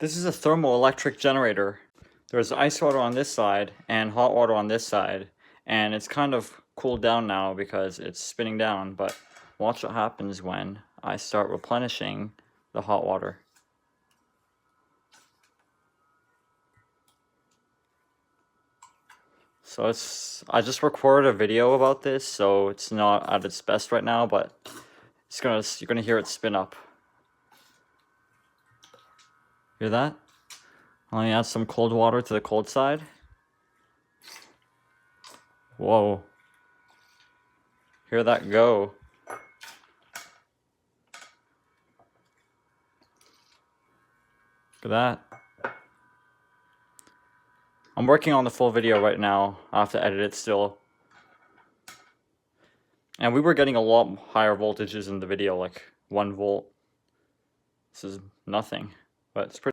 This is a thermoelectric generator. There's ice water on this side and hot water on this side, and it's kind of cooled down now because it's spinning down, but watch what happens when I start replenishing the hot water. So I just recorded a video about this, so it's not at its best right now, but you're gonna hear it spin up. Hear that? Let me add some cold water to the cold side. Whoa. Hear that go. Look at that. I'm working on the full video right now. I have to edit it still. And we were getting a lot higher voltages in the video, like 1 volt. This is nothing, but it's pretty